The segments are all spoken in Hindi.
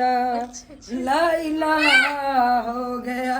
ला इलाहा हो गया।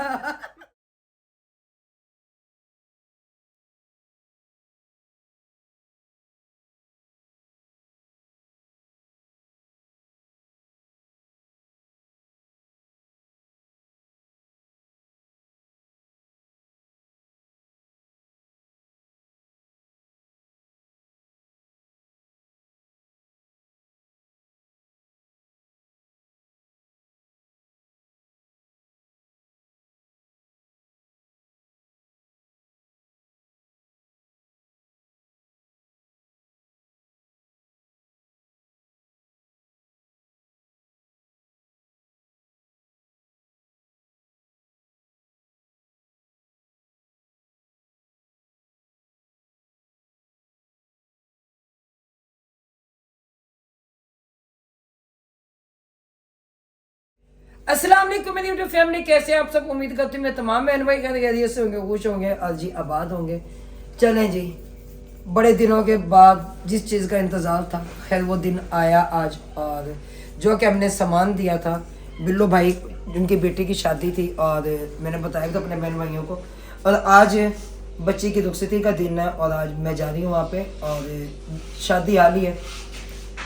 अस्सलाम वालेकुम मेरी यूट्यूब फैमिली, कैसे आप सब? उम्मीद करती हूँ मैं तमाम बहन भाई खैरियत से होंगे, खुश होंगे, जी आबाद होंगे। चलें जी, बड़े दिनों के बाद जिस चीज़ का इंतज़ार था, खैर वो दिन आया आज। और जो कि हमने सामान दिया था बिल्लो भाई, जिनकी बेटी की शादी थी, और मैंने बताया था अपने बहन भाइयों को। और आज बच्ची की रुखसती का दिन है और आज मैं जा रही हूँ वहाँ पे, और शादी हाल ही है।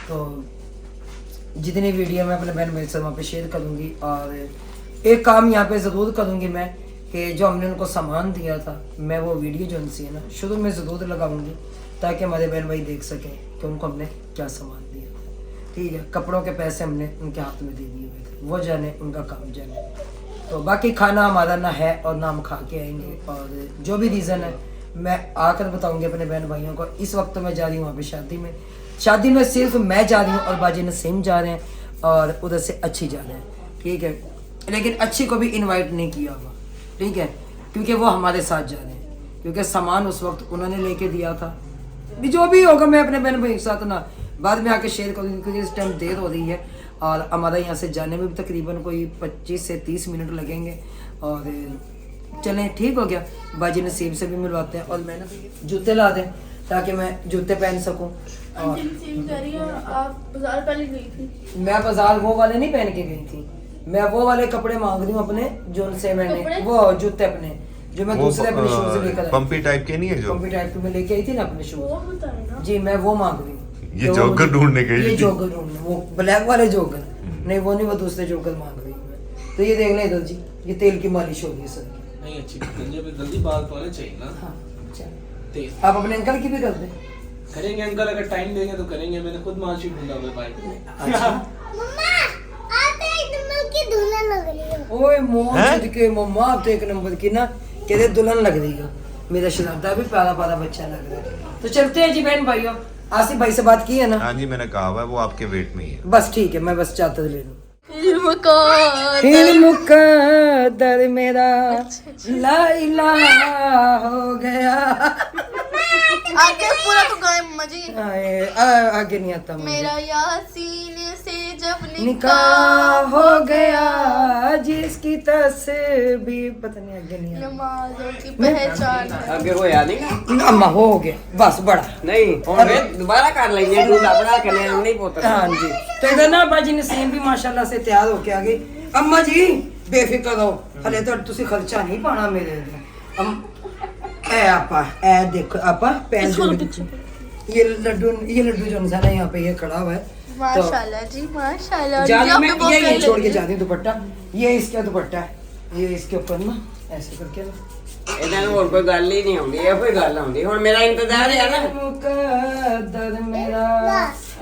तो जितनी वीडियो मैं अपने बहन भाई से वहाँ पे शेयर करूँगी, और एक काम यहाँ पे ज़रूर करूँगी मैं, कि जो हमने उनको सामान दिया था, मैं वो वीडियो जो उनसी है ना शुरू में ज़रूर लगाऊंगी, ताकि हमारे बहन भाई देख सकें कि उनको हमने क्या सामान दिया था। ठीक है, कपड़ों के पैसे हमने उनके हाथ में दे दिए हुए थे, वो जाने उनका काम जाने। तो बाकी खाना हमारा ना है और ना हम खा के आएंगे, और जो भी रीज़न है मैं आकर बताऊँगी अपने बहन भाइयों को। इस वक्त मैं जा रही हूँ वहाँ पर शादी में सिर्फ मैं जा रही हूँ और बाजी नसीम जा रहे हैं, और उधर से अच्छी जा रहे हैं। ठीक है, लेकिन अच्छी को भी इनवाइट नहीं किया हुआ, ठीक है, क्योंकि वो हमारे साथ जा रहे हैं, क्योंकि सामान उस वक्त उन्होंने लेके दिया था। भी जो भी होगा मैं अपने बहन भाई के साथ ना बाद में आके शेयर करूँगी, क्योंकि इस टाइम देर हो रही है और हमारा यहाँ से जाने में भी तकरीबन कोई 25 से 30 मिनट लगेंगे। और चलें, ठीक हो गया, बाजी नसीम से भी मिलवाते हैं, और मैंने जूते ला दें ताकि मैं जूते पहन सकूं। और आप बाजार पहले गई थी? मैं बाजार वो वाले नहीं पहन के गई थी, मैं वो वाले कपड़े मांग रही हूँ अपने, जो उनसे मैंने वो जूते अपने जो मैं दूसरे अपने शूज लेकर पंपी टाइप के नहीं है, जो पंपी टाइप के मैं लेके आई थी ना अपने शूज, जी मैं वो मांग रही हूँ। ये जॉगर ढूंढने गई, ये जॉगर ढूंढने, वो ब्लैक वाले जॉगर नहीं, वो नहीं, वो दूसरे जॉगर मांग रही हूँ मैं। तो ये देख लें इधर जी, ये तेल की मालिश हो गई सर, नहीं अच्छी जल्दी बाल तो चाहिए ना। हाँ आप अपने अंकल की भी कर दें। करेंगे अंकल, अगर टाइम देंगे तो करेंगे, मैंने खुद मार्कशीट ढूंढा हुआ भाई। अच्छा मम्मा आप तो एक नंबर की दुल्हन लग रही हो। ओए मोहम्मद के मम्मा, आप तो एक नंबर की ना कहते दुल्हन लग रही हो। मेरा शराबदा भी प्यारा प्यारा बच्चा लग रहा है। तो चलते हैं जी बहन भाइयों। आसिफ भाई से बात की है ना? हाँ जी, मैंने कहा हुआ है वो आपके वेट में ही है। बस ठीक है, मैं बस चादर ले लूं। मुकद्दर मेरा ला इलाहा हो गया। आगे पूरा तो गाए मजे। आगे नहीं आता मुझे। मेरा यासीन से जब निकाह हो गया, जिसकी तस्बीह पता नहीं, आगे नहीं आता। नमाजों की पहचान। आगे हो याद नहीं अम्मा हो गया बस बड़ा नहीं, और दोबारा कर लेंगे, दूध अपना करने नहीं पोता। हाँ जी, तो इधर ना बाजी नसीम भी माशाल्लाह से तैयार होके आ गई। अम्मा जी बेफिक्र रहो, हले तो तुसी खर्चा नहीं पाना मेरे ए आपा, ए देखो आपा पैन ये लड्डू जो है ना यहाँ पे ये खड़ा हुआ है। माशाल्लाह जी माशाल्लाह। जाने में ये छोड़ के जाती दुपट्टा, ये इसका दुपट्टा है, ये इसके ऊपर ना ऐसे करके ना ਇਹਨਾਂ ਨੂੰ ਹੋਰ ਕੋਈ ਗੱਲ ਹੀ ਨਹੀਂ ਆਉਂਦੀ, ਇਹ ਕੋਈ ਗੱਲ ਆਉਂਦੀ। ਹੁਣ ਮੇਰਾ ਇੰਤਜ਼ਾਰ ਹੈ ਨਾ। मुकद्दर मेरा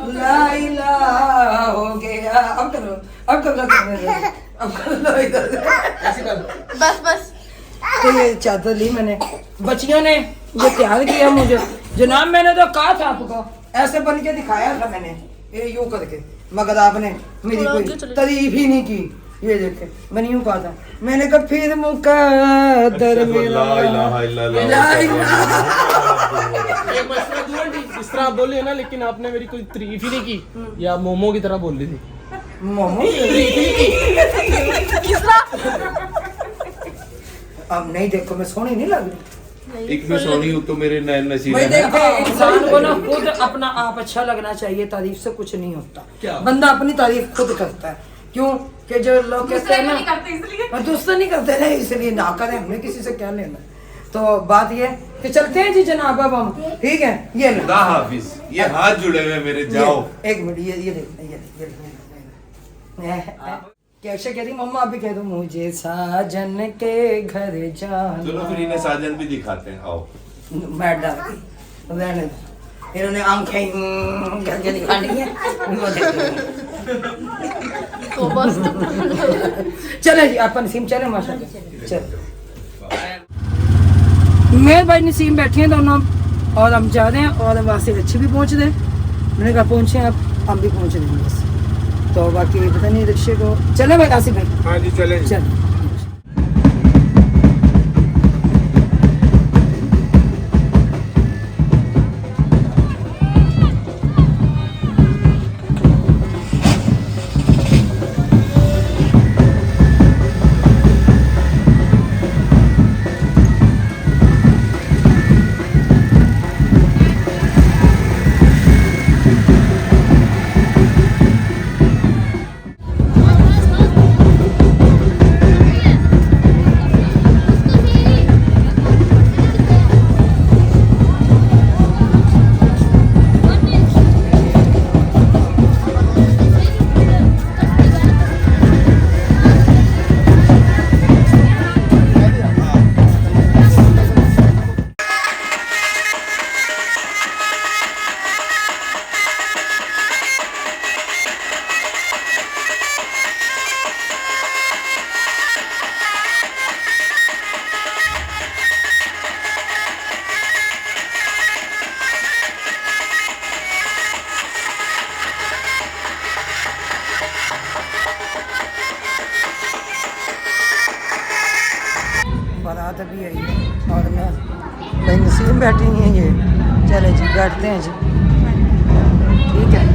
ला इलाहा हो गया। अब करो, अब कर लो इधर। ऐसे कर। बस बस। तो ये चादर ली मैंने, बच्चियों ने ये तैयार किया मुझे। जनाब मैंने तो कहा था आपको, ऐसे बन के दिखाया था मैंने, ये यूं करके, मगर आपने मेरी कोई तारीफ ही नहीं की। ये देखे, मैंने यूं कहा था, मैंने कहा फिर मुकद्दर मेरा ये मसला दूर है, इस तरह आप बोले ना, लेकिन आपने मेरी कोई तारीफ ही नहीं की, या मोमो की तरह बोल रही थी। मोमो अब नहीं, देखो मैं सोनी नहीं लग रही। एक मैं सोनी हूँ तो मेरे नैन नसीब भाई है। देखो, इंसान को ना खुद अपना आप अच्छा लगना चाहिए, तारीफ से कुछ नहीं होता। बंदा अपनी तारीफ खुद करता है। क्यों कि जो लोग कहते हैं ना नहीं करते इसलिए। और दूसरे नहीं करते ना इसलिए ना करें, हमने किसी से क्या लेना। तो बात ये कि चलते हैं जी जनाब अब हम, ठीक है। ये लो खुदा हाफिज, ये हाथ जुड़े हुए मेरे, जाओ। एक मिनट, ये देखना, ये देखना। कैसे कह रही मम्मा, अभी कह दो मुझे साजन के घर जाना। चलो फिर इन्हें साजन भी दिखाते हैं, आओ। मैं डर गई, रहने दो। इन्होंने आंखें करके दिखानी है वो तो बस चले जी अपन नसीम चले माशाल्लाह। चल मेरे भाई नसीम बैठे हैं दोनों और हम जा रहे हैं और वास्ते अच्छी भी पहुंच रहे। मैंने कहा पहुंचे अब हम भी पहुंच रहे हैं बस। तो बाकी पता नहीं रिक्शे को चले भाई आसिफ भाई। हाँ जी चले। चल बारात अभी आई है और मैं भाई नसीम बैठी हैं ये। चले जी बैठते हैं जी, ठीक है।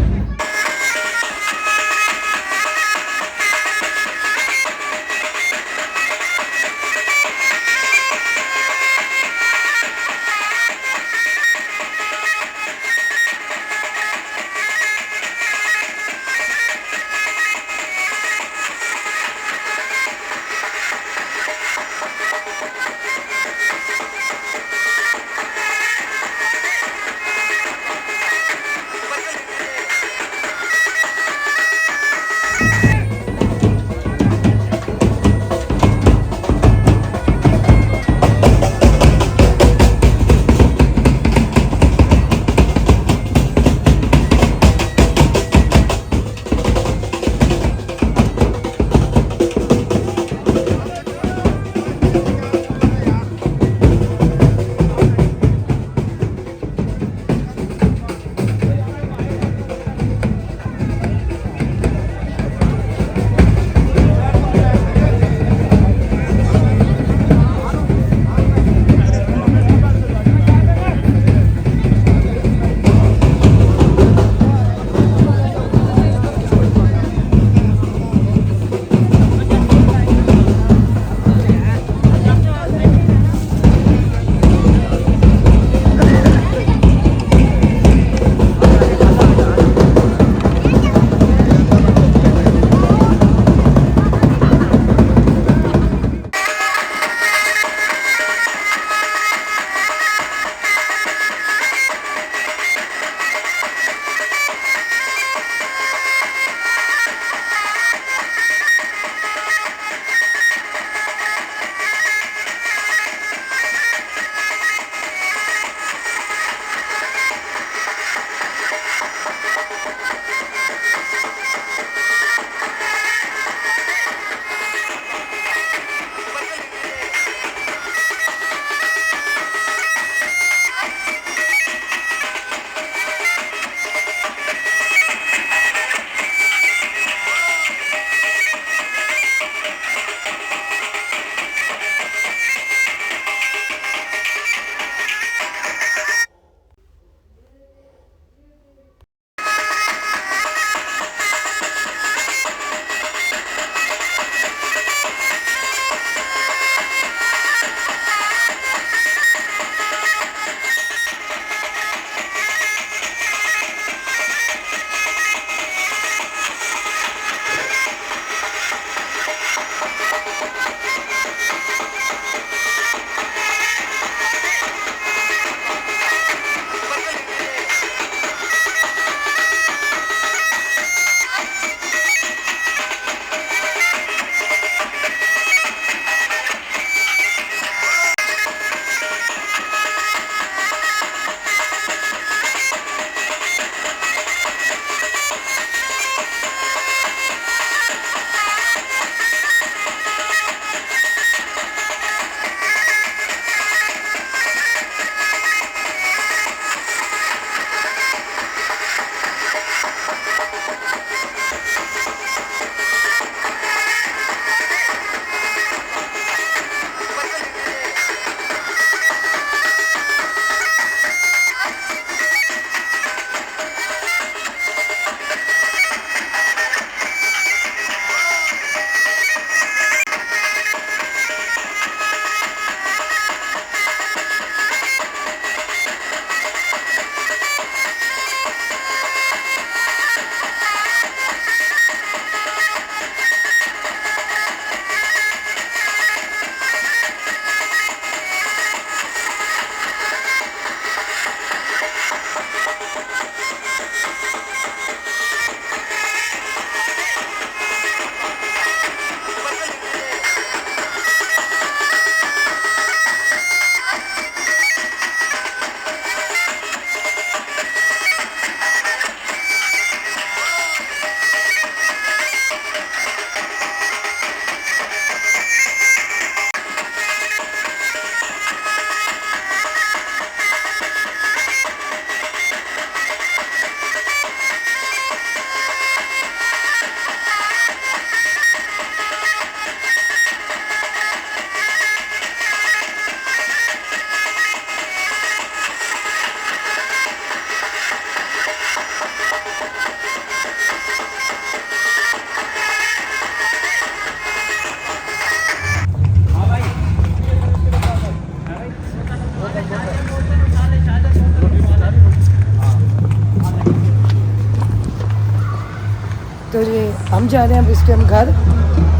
हम जा रहे हैं अब इस टाइम घर,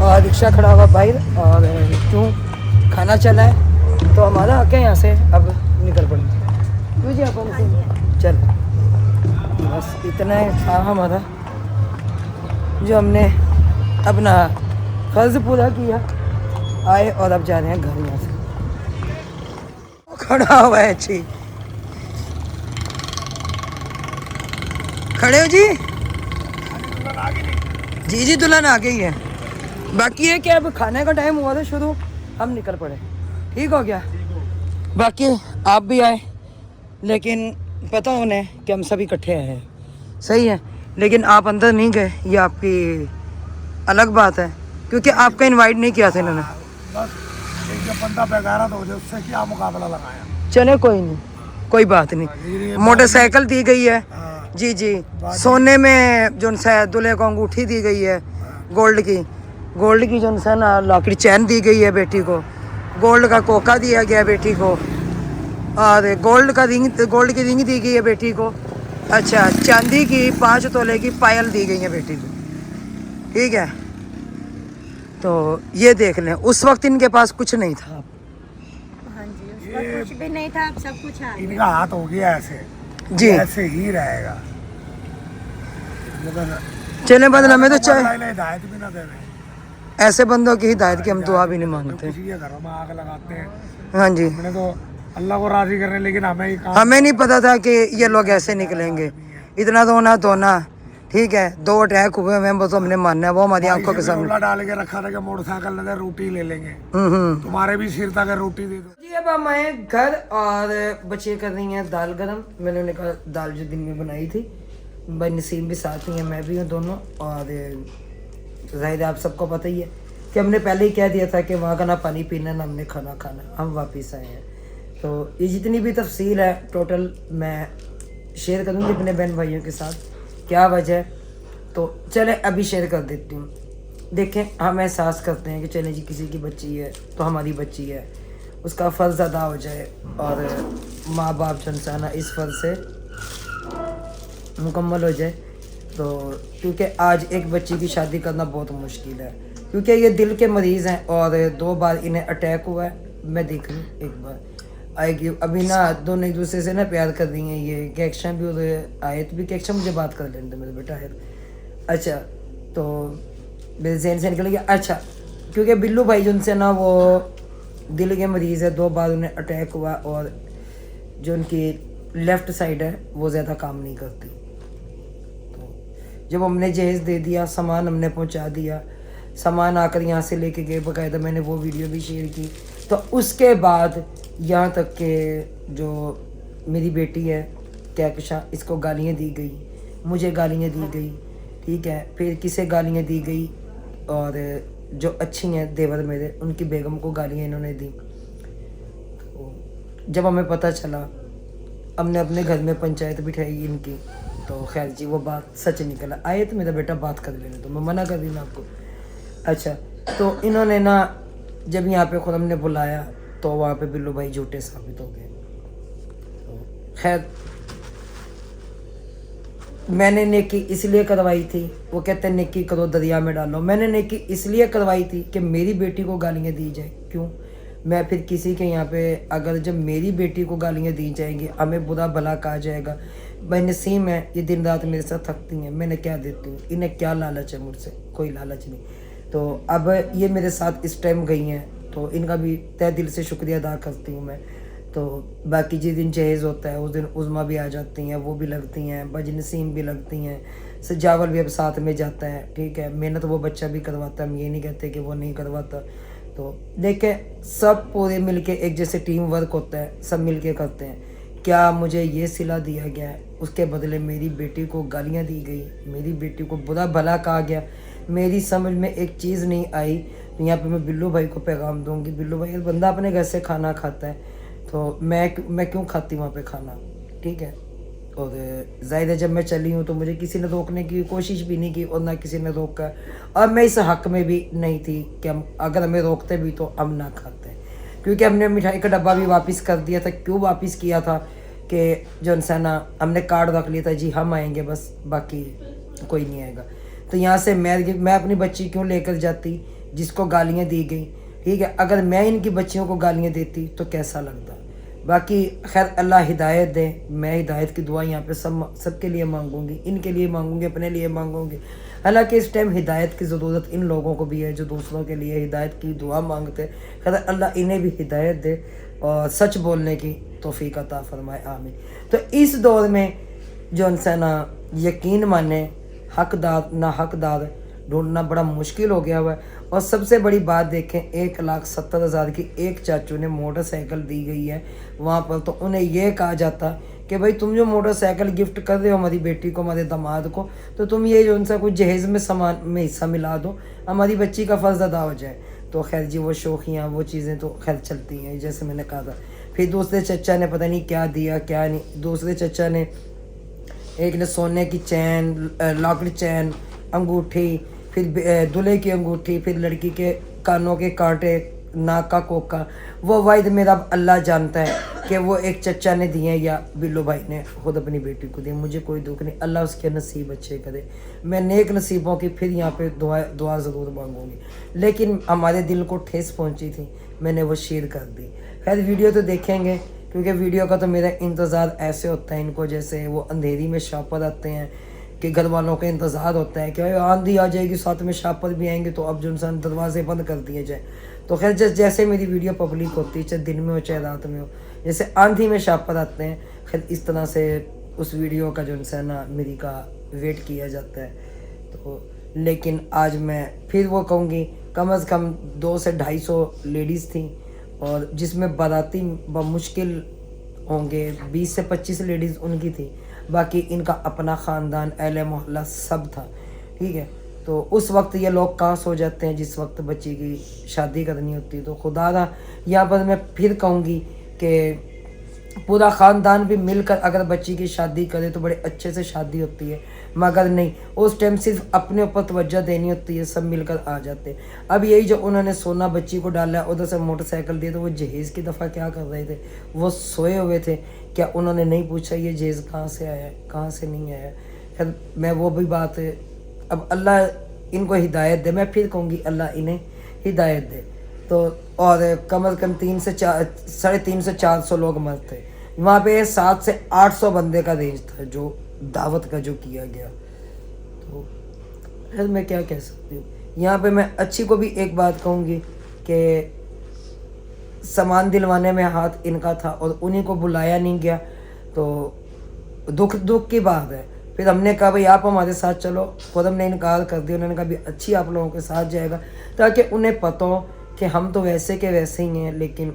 और रिक्शा खड़ा हुआ बाहर, और क्यों खाना चला है तो हमारा हक है यहाँ से अब निकल पड़ेंगे। क्यों जी अपन चल, बस इतना है था हमारा जो हमने अपना फर्ज पूरा किया, आए और अब जा रहे हैं घर यहाँ से। खड़ा हुआ है अच्छी, खड़े हो जी? जी जी दुल्हन आ गई है। बाकी है कि अब खाने का टाइम हुआ था शुरू, हम निकल पड़े, ठीक हो गया। बाकी आप भी आए, लेकिन पता उन्हें कि हम सब इकट्ठे आए हैं, सही है, लेकिन आप अंदर नहीं गए, ये आपकी अलग बात है, क्योंकि आपका इनवाइट नहीं किया था इन्होंने। बस एक जब बंदा बेगारा तो उससे क्या मुकाबला लगाया। चले कोई नहीं, कोई बात नहीं। मोटरसाइकिल दी गई है जी जी, सोने में जो सा दूल्हे को अंगूठी दी गई है गोल्ड की जो सा ना लॉकेट चैन दी गई है बेटी को, गोल्ड का कोका दिया गया बेटी को, और गोल्ड की रिंग दी गई है बेटी को। अच्छा, चांदी की 5 तोले की पायल दी गई है बेटी को, ठीक है। तो ये देख लें, उस वक्त इनके पास कुछ नहीं था। हाँ जी, उसका कुछ भी नहीं था, अब सब कुछ आ गया। इनका हाथ हो गया ऐसे जी, ऐसे ही रहेगा। चले बदला में तो चाहे हिदायत भी ना दे रहे, ऐसे बंदों की हिदायत की हम दुआ भी नहीं मांगते। किसी के घरों में आग लगाते हैं। हाँ जी, हमने तो अल्लाह को राजी करने, लेकिन हमें ही काम हमें नहीं पता था कि ये लोग ऐसे निकलेंगे। इतना तो होना धोना, ठीक है, 2 अटैक हुए हैं, वो तो हमने मानना है, वो हमारी आंखों के सामने। रोला डाल के रखा था कि मोटरसाइकिल लगे रोटी ले लेंगे, तुम्हारे भी सिर तक रोटी दे दो। जी अब हम आए घर, और बच्चे कर रही हैं दाल गरम। मैंने उन्हें कहा दाल जो दिन में बनाई थी, भाई नसीम भी साथ ही है, मैं भी हूँ दोनों। और जाहिर है आप सबको पता ही है कि हमने पहले ही कह दिया था कि वहाँ का ना पानी पीना ना हमने खाना खाना, हम वापस आए हैं। तो ये जितनी भी तफसील है टोटल मैं शेयर करूँगी अपने बहन भाइयों के साथ, क्या वजह है। तो चले अभी शेयर कर देती हूँ। देखें, हम एहसास करते हैं कि चलें जी किसी की बच्ची है तो हमारी बच्ची है, उसका फ़र्ज़ अदा हो जाए, और माँ बाप जो इंसान है इस फ़र्ज़ से मुकम्मल हो जाए। तो क्योंकि आज एक बच्ची की शादी करना बहुत मुश्किल है, क्योंकि ये दिल के मरीज़ हैं, और 2 बार इन्हें अटैक हुआ है। मैं देख लूँ एक बार आएगी, अभी ना दोनों एक दूसरे से ना प्यार कर रही हैं। ये कैक्शन भी और आयत भी, कैक्शन मुझे बात कर लेने दो मेरे बेटा आयत। अच्छा, तो मेरे जहन से निकल गया। अच्छा, क्योंकि बिल्लू भाई जो उनसे ना वो दिल के मरीज़ है, 2 बार उन्हें अटैक हुआ, और जो उनकी लेफ़्ट साइड है वो ज़्यादा काम नहीं करती। तो जब हमने जहेज़ दे दिया, सामान हमने पहुंचा दिया, सामान आकर यहाँ से लेके गए, बाकायदा मैंने वो वीडियो भी शेयर की। तो उसके बाद यहाँ तक के जो मेरी बेटी है कैकशा, इसको गालियाँ दी गई, मुझे गालियाँ दी गई, ठीक है, फिर किसे गालियाँ दी गई, और जो अच्छी हैं देवर मेरे, उनकी बेगम को गालियाँ इन्होंने दी। तो जब हमें पता चला, हमने अपने घर में पंचायत बिठाई इनकी। तो खैर जी वो बात सच निकला। आए तो मेरा बेटा बात कर लेने, तो मैं मना कर दी ना आपको। अच्छा, तो इन्होंने ना जब यहाँ पे खुद हमने बुलाया तो वहाँ पे बिल्लू भाई झूठे साबित हो गए। तो खैर मैंने नेकी इसलिए करवाई थी, वो कहते हैं नेकी करो दरिया में डालो। मैंने नेकी इसलिए करवाई थी कि मेरी बेटी को गालियाँ दी जाए। क्यों? मैं फिर किसी के यहाँ पे अगर जब मेरी बेटी को गालियाँ दी जाएंगी, हमें बुरा भला कहा जाएगा। भाई नसीम है, ये दिन रात मेरे साथ थकती हैं, मैंने क्या देती हूँ, इन्हें क्या लालच है मुझसे? कोई लालच नहीं। तो अब ये मेरे साथ इस टाइम गई हैं, तो इनका भी तहे दिल से शुक्रिया अदा करती हूँ मैं। तो बाकी जिस दिन जहेज़ होता है उस दिन उज़मा भी आ जाती हैं, वो भी लगती हैं, बज नसीम भी लगती हैं, सजावल भी अब साथ में जाता है, ठीक है। मेहनत वो बच्चा भी करवाता है, हम ये नहीं कहते कि वो नहीं करवाता। तो देखें, सब पूरे मिलके एक जैसे टीम वर्क होता है, सब मिलके करते हैं। क्या मुझे ये सिला दिया गया है, उसके बदले मेरी बेटी को गालियाँ दी गई, मेरी बेटी को बुरा भला कहा गया। मेरी समझ में एक चीज़ नहीं आई। यहाँ पे मैं बिल्लू भाई को पैगाम दूंगी, बिल्लू भाई बंदा अपने घर से खाना खाता है, तो मैं क्यों खाती वहाँ पे खाना, ठीक है। और ज़ाहिर है जब मैं चली हूँ तो मुझे किसी ने रोकने की कोशिश भी नहीं की, और ना किसी ने रोका, और मैं इस हक़ में भी नहीं थी कि हम अगर हमें रोकते भी तो हम ना खाते, क्योंकि हमने मिठाई का डब्बा भी वापस कर दिया था। क्यों वापस किया था कि जो इंसान हमने कार्ड रख लिया था, जी हम आएंगे बस, बाकी कोई नहीं आएगा। तो यहाँ से मैं अपनी बच्ची क्यों लेकर जाती जिसको गालियाँ दी गई, ठीक है। अगर मैं इनकी बच्चियों को गालियाँ देती तो कैसा लगता। बाकी खैर अल्लाह हिदायत दे। मैं हिदायत की दुआ यहाँ पे सबके लिए मांगूंगी, इनके लिए मांगूंगी, अपने लिए मांगूंगी। हालांकि इस टाइम हिदायत की ज़रूरत इन लोगों को भी है जो दूसरों के लिए हिदायत की दुआ मांगते हैं। खैर अल्लाह इन्हें भी हिदायत दे और सच बोलने की तौफीक अता फरमाए, आमीन। तो इस दौर में जो इंसान यकीन माने, हकदार ना हकदार ढूंढना बड़ा मुश्किल हो गया हुआ है। और सबसे बड़ी बात देखें, 1,70,000 की एक चाचू ने मोटरसाइकिल दी गई है वहाँ पर, तो उन्हें यह कहा जाता कि भाई तुम जो मोटरसाइकिल गिफ्ट कर रहे हो हमारी बेटी को, हमारे दामाद को, तो तुम ये जो उनसे कुछ जहेज़ में सामान में हिस्सा मिला दो, हमारी बच्ची का फ़र्ज़ अदा हो जाए। तो खैर जी वो शौकियाँ वो चीज़ें तो खैर चलती हैं, जैसे मैंने कहा था। फिर दूसरे चचा ने पता नहीं क्या दिया क्या नहीं। दूसरे चचा ने, एक ने सोने की चैन, लॉकेट चैन, अंगूठी, फिर दूल्हे की अंगूठी, फिर लड़की के कानों के कांटे, नाक का कोका। वो वाहिद मेरा अल्लाह जानता है कि वो एक चचा ने दिए या बिल्लू भाई ने खुद अपनी बेटी को दिए। मुझे कोई दुख नहीं, अल्लाह उसके नसीब अच्छे करे। मैं नेक नसीबों की फिर यहाँ पे दुआ ज़रूर मांगूंगी। लेकिन हमारे दिल को ठेस पहुँची थी, मैंने वो शेयर कर दी। खैर वीडियो तो देखेंगे, क्योंकि वीडियो का तो मेरा इंतज़ार ऐसे होता है इनको, जैसे वो अंधेरी में शापर आते हैं कि घर वालों का इंतज़ार होता है कि आंधी आ जाएगी साथ में शापर भी आएंगे, तो अब जो इंसान दरवाजे बंद कर दिए जाए। तो खैर जैसे मेरी वीडियो पब्लिक होती है, चाहे दिन में हो चाहे रात में हो, जैसे आंधी में शापर आते हैं, खैर इस तरह से उस वीडियो का जो इंसान ना मेरी का वेट किया जाता है। तो लेकिन आज मैं फिर वो कहूँगी, कम अज़ कम 200 से 250 लेडीज़ थी, और जिसमें बाराती मुश्किल होंगे 20 से 25 लेडीज़ उनकी थी। बाकी इनका अपना ख़ानदान, अहले मोहल्ला सब था, ठीक है। तो उस वक्त ये लोग कहाँ सो जाते हैं जिस वक्त बच्ची की शादी करनी होती है। तो खुदा दा यहाँ पर मैं फिर कहूँगी कि पूरा ख़ानदान भी मिलकर अगर बच्ची की शादी करे तो बड़े अच्छे से शादी होती है, मगर नहीं, उस टाइम सिर्फ अपने ऊपर तवज्जो देनी होती है, सब मिलकर आ जाते हैं। अब यही जो उन्होंने सोना बच्ची को डाला, उधर से मोटरसाइकिल दिए, तो वो जहेज़ की दफ़ा क्या कर रहे थे, वो सोए हुए थे। क्या उन्होंने नहीं पूछा ये जहेज़ कहाँ से आया, कहाँ से नहीं आया। खैर मैं वो भी बात, अब अल्लाह इनको हिदायत दे। मैं फिर कहूँगी अल्लाह इन्हें हिदायत दे। तो और कम अज़ कम 300 से 400 लोग मर थे वहाँ पे, 700 से 800 बंदे का रेंज था जो दावत का जो किया गया। तो फिर मैं क्या कह सकती हूँ। यहाँ पे मैं अच्छी को भी एक बात कहूँगी कि सामान दिलवाने में हाथ इनका था और उन्हीं को बुलाया नहीं गया, तो दुख की बात है। फिर हमने कहा भाई आप हमारे साथ चलो, खुद हमने इनकार कर दिया। उन्होंने कहा भी अच्छी आप लोगों के साथ जाएगा, ताकि उन्हें पता हो कि हम तो वैसे के वैसे ही हैं, लेकिन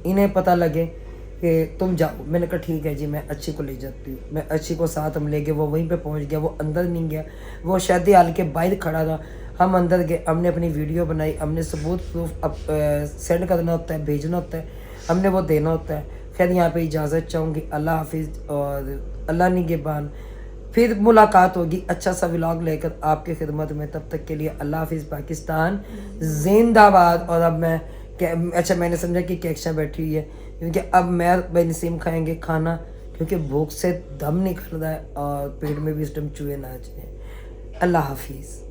इन्हें पता लगे कि तुम जाओ। मैंने कहा ठीक है जी, मैं अच्छी को ले जाती हूँ। मैं अच्छी को साथ हम ले गए, वो वहीं पे पहुँच गया, वो अंदर नहीं गया, वो शादी हाल के बाहर खड़ा था। हम अंदर गए, हमने अपनी वीडियो बनाई, हमने सबूत प्रूफ सेंड करना होता है, भेजना होता है, हमने वो देना होता है। खैर यहाँ पे इजाज़त चाहूँगी। अल्लाह हाफिज़ और अल्लाह निगहबान। फिर मुलाकात होगी अच्छा सा व्लॉग लेकर आपकी खिदमत में। तब तक के लिए अल्लाह हाफिज़। पाकिस्तान जिंदाबाद। और अब मैं अच्छा मैंने समझा कि कैक्शा बैठी हुई है, क्योंकि अब मैं बेनसीम खाएंगे खाना, क्योंकि भूख से दम निकल रहा है और पेट में भी इस टाइम चूहे नाच रहे हैं। अल्लाह हाफिज़।